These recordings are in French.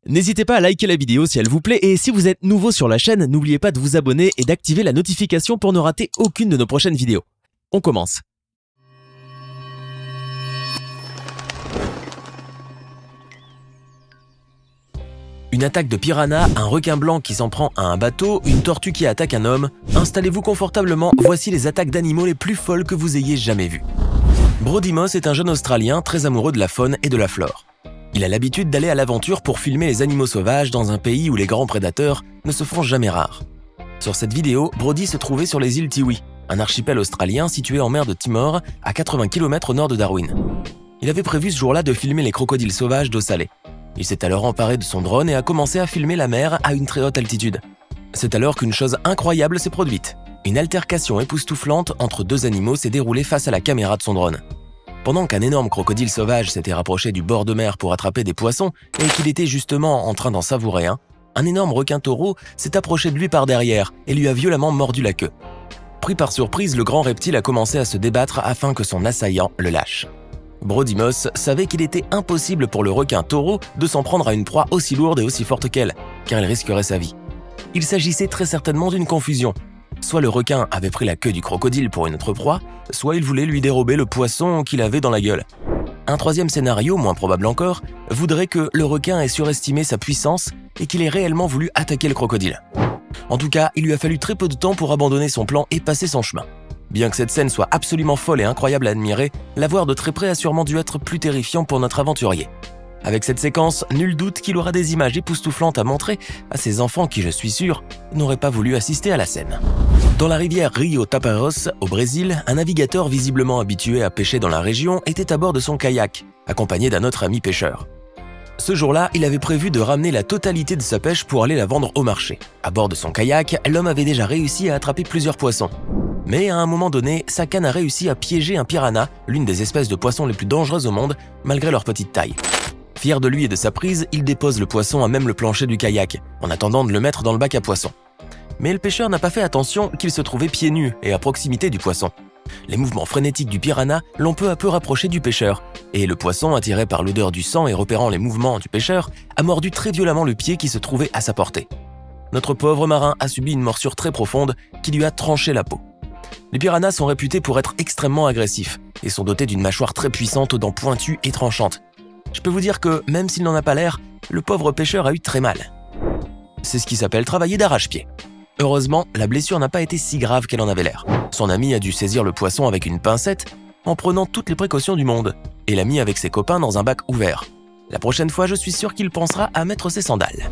N'hésitez pas à liker la vidéo si elle vous plaît et si vous êtes nouveau sur la chaîne, n'oubliez pas de vous abonner et d'activer la notification pour ne rater aucune de nos prochaines vidéos. On commence. Une attaque de piranha, un requin blanc qui s'en prend à un bateau, une tortue qui attaque un homme. Installez-vous confortablement, voici les attaques d'animaux les plus folles que vous ayez jamais vues. Brody Moss est un jeune Australien très amoureux de la faune et de la flore. Il a l'habitude d'aller à l'aventure pour filmer les animaux sauvages dans un pays où les grands prédateurs ne se font jamais rares. Sur cette vidéo, Brody se trouvait sur les îles Tiwi, un archipel australien situé en mer de Timor, à 80 km au nord de Darwin. Il avait prévu ce jour-là de filmer les crocodiles sauvages d'eau salée. Il s'est alors emparé de son drone et a commencé à filmer la mer à une très haute altitude. C'est alors qu'une chose incroyable s'est produite. Une altercation époustouflante entre deux animaux s'est déroulée face à la caméra de son drone. Pendant qu'un énorme crocodile sauvage s'était rapproché du bord de mer pour attraper des poissons et qu'il était justement en train d'en savourer un énorme requin taureau s'est approché de lui par derrière et lui a violemment mordu la queue. Pris par surprise, le grand reptile a commencé à se débattre afin que son assaillant le lâche. Brody Moss savait qu'il était impossible pour le requin taureau de s'en prendre à une proie aussi lourde et aussi forte qu'elle, car il risquerait sa vie. Il s'agissait très certainement d'une confusion. Soit le requin avait pris la queue du crocodile pour une autre proie, soit il voulait lui dérober le poisson qu'il avait dans la gueule. Un troisième scénario, moins probable encore, voudrait que le requin ait surestimé sa puissance et qu'il ait réellement voulu attaquer le crocodile. En tout cas, il lui a fallu très peu de temps pour abandonner son plan et passer son chemin. Bien que cette scène soit absolument folle et incroyable à admirer, la voir de très près a sûrement dû être plus terrifiant pour notre aventurier. Avec cette séquence, nul doute qu'il aura des images époustouflantes à montrer à ses enfants qui, je suis sûr, n'auraient pas voulu assister à la scène. Dans la rivière Rio Tapajós, au Brésil, un navigateur visiblement habitué à pêcher dans la région était à bord de son kayak, accompagné d'un autre ami pêcheur. Ce jour-là, il avait prévu de ramener la totalité de sa pêche pour aller la vendre au marché. À bord de son kayak, l'homme avait déjà réussi à attraper plusieurs poissons. Mais à un moment donné, sa canne a réussi à piéger un piranha, l'une des espèces de poissons les plus dangereuses au monde, malgré leur petite taille. Fier de lui et de sa prise, il dépose le poisson à même le plancher du kayak, en attendant de le mettre dans le bac à poissons. Mais le pêcheur n'a pas fait attention qu'il se trouvait pieds nus et à proximité du poisson. Les mouvements frénétiques du piranha l'ont peu à peu rapproché du pêcheur, et le poisson, attiré par l'odeur du sang et repérant les mouvements du pêcheur, a mordu très violemment le pied qui se trouvait à sa portée. Notre pauvre marin a subi une morsure très profonde qui lui a tranché la peau. Les piranhas sont réputés pour être extrêmement agressifs et sont dotés d'une mâchoire très puissante aux dents pointues et tranchantes. Je peux vous dire que, même s'il n'en a pas l'air, le pauvre pêcheur a eu très mal. C'est ce qui s'appelle travailler d'arrache-pied. Heureusement, la blessure n'a pas été si grave qu'elle en avait l'air. Son ami a dû saisir le poisson avec une pincette en prenant toutes les précautions du monde et l'a mis avec ses copains dans un bac ouvert. La prochaine fois, je suis sûr qu'il pensera à mettre ses sandales.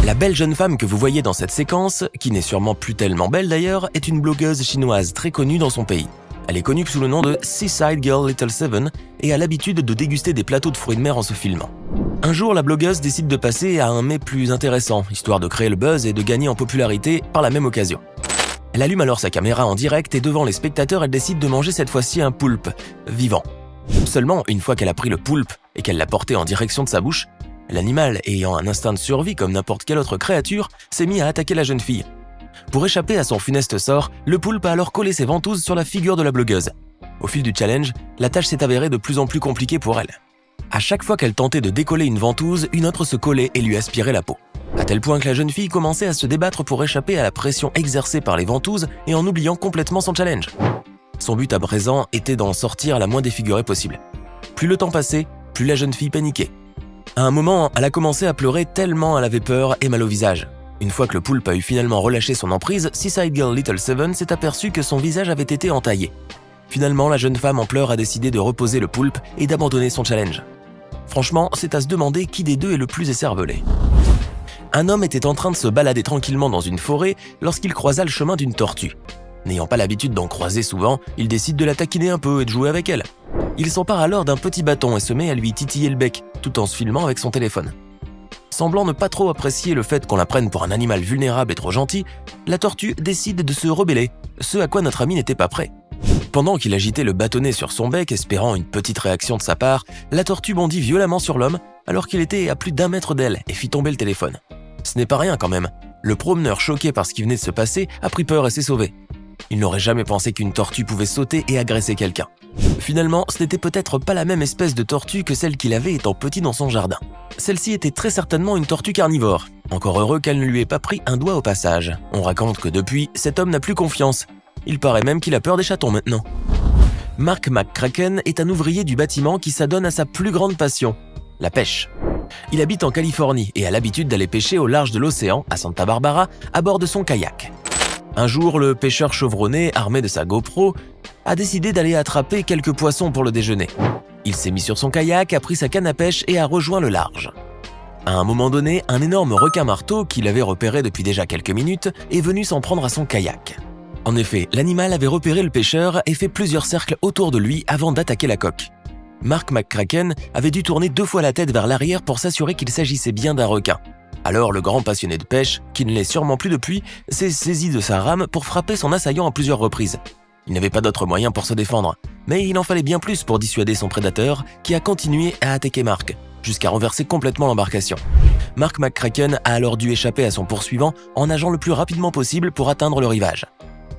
La belle jeune femme que vous voyez dans cette séquence, qui n'est sûrement plus tellement belle d'ailleurs, est une blogueuse chinoise très connue dans son pays. Elle est connue sous le nom de Seaside Girl Little Seven et a l'habitude de déguster des plateaux de fruits de mer en se filmant. Un jour, la blogueuse décide de passer à un mets plus intéressant, histoire de créer le buzz et de gagner en popularité par la même occasion. Elle allume alors sa caméra en direct et devant les spectateurs, elle décide de manger cette fois-ci un poulpe, vivant. Seulement, une fois qu'elle a pris le poulpe et qu'elle l'a porté en direction de sa bouche, l'animal, ayant un instinct de survie comme n'importe quelle autre créature, s'est mis à attaquer la jeune fille. Pour échapper à son funeste sort, le poulpe a alors collé ses ventouses sur la figure de la blogueuse. Au fil du challenge, la tâche s'est avérée de plus en plus compliquée pour elle. À chaque fois qu'elle tentait de décoller une ventouse, une autre se collait et lui aspirait la peau. À tel point que la jeune fille commençait à se débattre pour échapper à la pression exercée par les ventouses et en oubliant complètement son challenge. Son but à présent était d'en sortir la moins défigurée possible. Plus le temps passait, plus la jeune fille paniquait. À un moment, elle a commencé à pleurer tellement elle avait peur et mal au visage. Une fois que le poulpe a eu finalement relâché son emprise, Seaside Girl Little Seven s'est aperçue que son visage avait été entaillé. Finalement, la jeune femme en pleurs a décidé de reposer le poulpe et d'abandonner son challenge. Franchement, c'est à se demander qui des deux est le plus écervelé. Un homme était en train de se balader tranquillement dans une forêt lorsqu'il croisa le chemin d'une tortue. N'ayant pas l'habitude d'en croiser souvent, il décide de la taquiner un peu et de jouer avec elle. Il s'empare alors d'un petit bâton et se met à lui titiller le bec, tout en se filmant avec son téléphone. Semblant ne pas trop apprécier le fait qu'on la prenne pour un animal vulnérable et trop gentil, la tortue décide de se rebeller, ce à quoi notre ami n'était pas prêt. Pendant qu'il agitait le bâtonnet sur son bec, espérant une petite réaction de sa part, la tortue bondit violemment sur l'homme alors qu'il était à plus d'1 mètre d'elle et fit tomber le téléphone. Ce n'est pas rien quand même. Le promeneur, choqué par ce qui venait de se passer, a pris peur et s'est sauvé. Il n'aurait jamais pensé qu'une tortue pouvait sauter et agresser quelqu'un. Finalement, ce n'était peut-être pas la même espèce de tortue que celle qu'il avait étant petit dans son jardin. Celle-ci était très certainement une tortue carnivore. Encore heureux qu'elle ne lui ait pas pris un doigt au passage. On raconte que depuis, cet homme n'a plus confiance. Il paraît même qu'il a peur des chatons maintenant. Mark McCracken est un ouvrier du bâtiment qui s'adonne à sa plus grande passion, la pêche. Il habite en Californie et a l'habitude d'aller pêcher au large de l'océan, à Santa Barbara, à bord de son kayak. Un jour, le pêcheur chevronné, armé de sa GoPro, a décidé d'aller attraper quelques poissons pour le déjeuner. Il s'est mis sur son kayak, a pris sa canne à pêche et a rejoint le large. À un moment donné, un énorme requin-marteau, qu'il avait repéré depuis déjà quelques minutes, est venu s'en prendre à son kayak. En effet, l'animal avait repéré le pêcheur et fait plusieurs cercles autour de lui avant d'attaquer la coque. Mark McCracken avait dû tourner 2 fois la tête vers l'arrière pour s'assurer qu'il s'agissait bien d'un requin. Alors le grand passionné de pêche, qui ne l'est sûrement plus depuis, s'est saisi de sa rame pour frapper son assaillant à plusieurs reprises. Il n'avait pas d'autre moyen pour se défendre, mais il en fallait bien plus pour dissuader son prédateur, qui a continué à attaquer Mark, jusqu'à renverser complètement l'embarcation. Mark McCracken a alors dû échapper à son poursuivant en nageant le plus rapidement possible pour atteindre le rivage.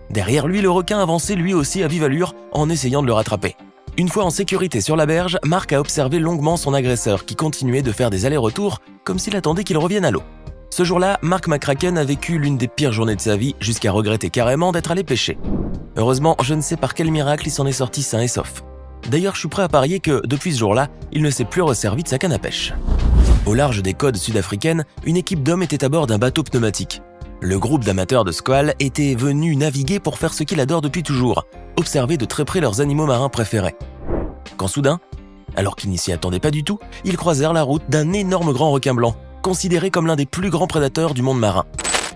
Derrière lui, le requin avançait lui aussi à vive allure en essayant de le rattraper. Une fois en sécurité sur la berge, Mark a observé longuement son agresseur qui continuait de faire des allers-retours comme s'il attendait qu'il revienne à l'eau. Ce jour-là, Mark McCracken a vécu l'une des pires journées de sa vie jusqu'à regretter carrément d'être allé pêcher. Heureusement, je ne sais par quel miracle il s'en est sorti sain et sauf. D'ailleurs, je suis prêt à parier que, depuis ce jour-là, il ne s'est plus resservi de sa canne à pêche. Au large des côtes sud-africaines, une équipe d'hommes était à bord d'un bateau pneumatique. Le groupe d'amateurs de squale était venu naviguer pour faire ce qu'il adore depuis toujours, observer de très près leurs animaux marins préférés. Quand soudain, alors qu'ils n'y s'y attendaient pas du tout, ils croisèrent la route d'un énorme grand requin blanc, considéré comme l'un des plus grands prédateurs du monde marin.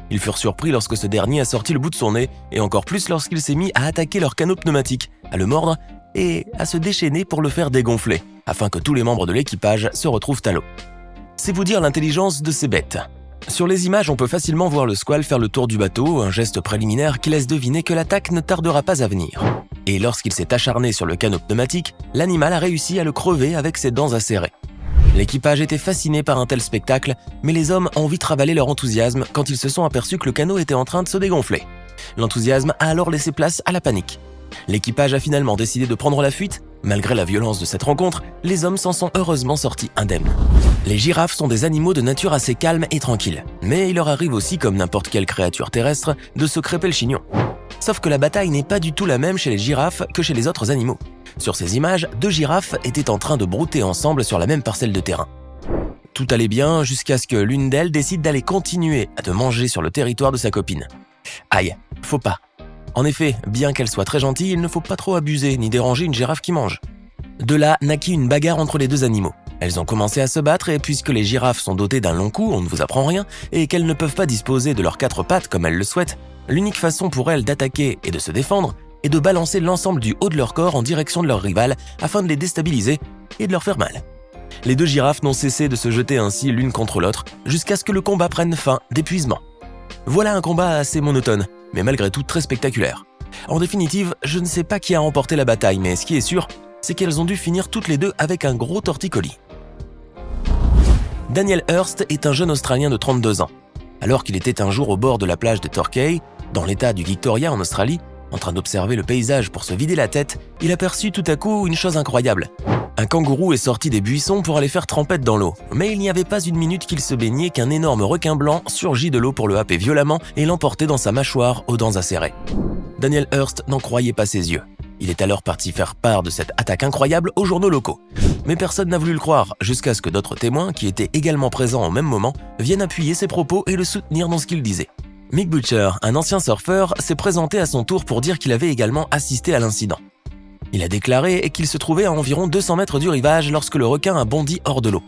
Ils furent surpris lorsque ce dernier a sorti le bout de son nez, et encore plus lorsqu'il s'est mis à attaquer leur canot pneumatique, à le mordre et à se déchaîner pour le faire dégonfler, afin que tous les membres de l'équipage se retrouvent à l'eau. C'est vous dire l'intelligence de ces bêtes. Sur les images, on peut facilement voir le squale faire le tour du bateau, un geste préliminaire qui laisse deviner que l'attaque ne tardera pas à venir. Et lorsqu'il s'est acharné sur le canot pneumatique, l'animal a réussi à le crever avec ses dents acérées. L'équipage était fasciné par un tel spectacle, mais les hommes ont vite ravalé leur enthousiasme quand ils se sont aperçus que le canot était en train de se dégonfler. L'enthousiasme a alors laissé place à la panique. L'équipage a finalement décidé de prendre la fuite. Malgré la violence de cette rencontre, les hommes s'en sont heureusement sortis indemnes. Les girafes sont des animaux de nature assez calme et tranquille, mais il leur arrive aussi, comme n'importe quelle créature terrestre, de se crêper le chignon. Sauf que la bataille n'est pas du tout la même chez les girafes que chez les autres animaux. Sur ces images, 2 girafes étaient en train de brouter ensemble sur la même parcelle de terrain. Tout allait bien jusqu'à ce que l'une d'elles décide d'aller continuer à manger sur le territoire de sa copine. Aïe, faut pas. En effet, bien qu'elle soit très gentille, il ne faut pas trop abuser ni déranger une girafe qui mange. De là naquit une bagarre entre les 2 animaux. Elles ont commencé à se battre et puisque les girafes sont dotées d'un long cou, on ne vous apprend rien, et qu'elles ne peuvent pas disposer de leurs 4 pattes comme elles le souhaitent, l'unique façon pour elles d'attaquer et de se défendre est de balancer l'ensemble du haut de leur corps en direction de leur rival afin de les déstabiliser et de leur faire mal. Les 2 girafes n'ont cessé de se jeter ainsi l'une contre l'autre jusqu'à ce que le combat prenne fin d'épuisement. Voilà un combat assez monotone, mais malgré tout très spectaculaire. En définitive, je ne sais pas qui a remporté la bataille, mais ce qui est sûr, c'est qu'elles ont dû finir toutes les 2 avec un gros torticolis. Daniel Hurst est un jeune Australien de 32 ans. Alors qu'il était un jour au bord de la plage de Torquay, dans l'état du Victoria en Australie, en train d'observer le paysage pour se vider la tête, il aperçut tout à coup une chose incroyable. Un kangourou est sorti des buissons pour aller faire trempette dans l'eau, mais il n'y avait pas une minute qu'il se baignait qu'un énorme requin blanc surgit de l'eau pour le happer violemment et l'emporter dans sa mâchoire aux dents acérées. Daniel Hurst n'en croyait pas ses yeux. Il est alors parti faire part de cette attaque incroyable aux journaux locaux. Mais personne n'a voulu le croire, jusqu'à ce que d'autres témoins, qui étaient également présents au même moment, viennent appuyer ses propos et le soutenir dans ce qu'il disait. Mick Butcher, un ancien surfeur, s'est présenté à son tour pour dire qu'il avait également assisté à l'incident. Il a déclaré qu'il se trouvait à environ 200 mètres du rivage lorsque le requin a bondi hors de l'eau.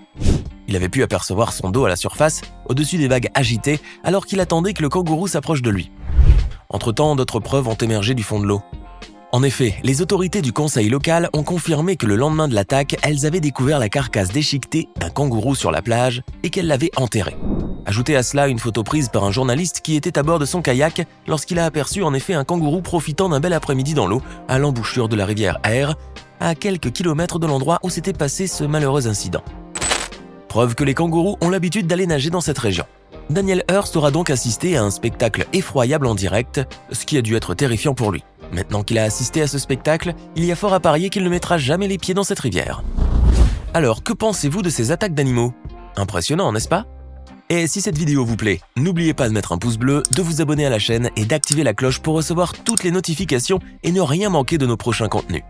Il avait pu apercevoir son dos à la surface, au-dessus des vagues agitées, alors qu'il attendait que le kangourou s'approche de lui. Entre-temps, d'autres preuves ont émergé du fond de l'eau. En effet, les autorités du conseil local ont confirmé que le lendemain de l'attaque, elles avaient découvert la carcasse déchiquetée d'un kangourou sur la plage et qu'elles l'avaient enterré. Ajoutez à cela une photo prise par un journaliste qui était à bord de son kayak lorsqu'il a aperçu en effet un kangourou profitant d'un bel après-midi dans l'eau à l'embouchure de la rivière Ayr, à quelques kilomètres de l'endroit où s'était passé ce malheureux incident. Preuve que les kangourous ont l'habitude d'aller nager dans cette région. Daniel Hurst aura donc assisté à un spectacle effroyable en direct, ce qui a dû être terrifiant pour lui. Maintenant qu'il a assisté à ce spectacle, il y a fort à parier qu'il ne mettra jamais les pieds dans cette rivière. Alors, que pensez-vous de ces attaques d'animaux? Impressionnant, n'est-ce pas? Et si cette vidéo vous plaît, n'oubliez pas de mettre un pouce bleu, de vous abonner à la chaîne et d'activer la cloche pour recevoir toutes les notifications et ne rien manquer de nos prochains contenus.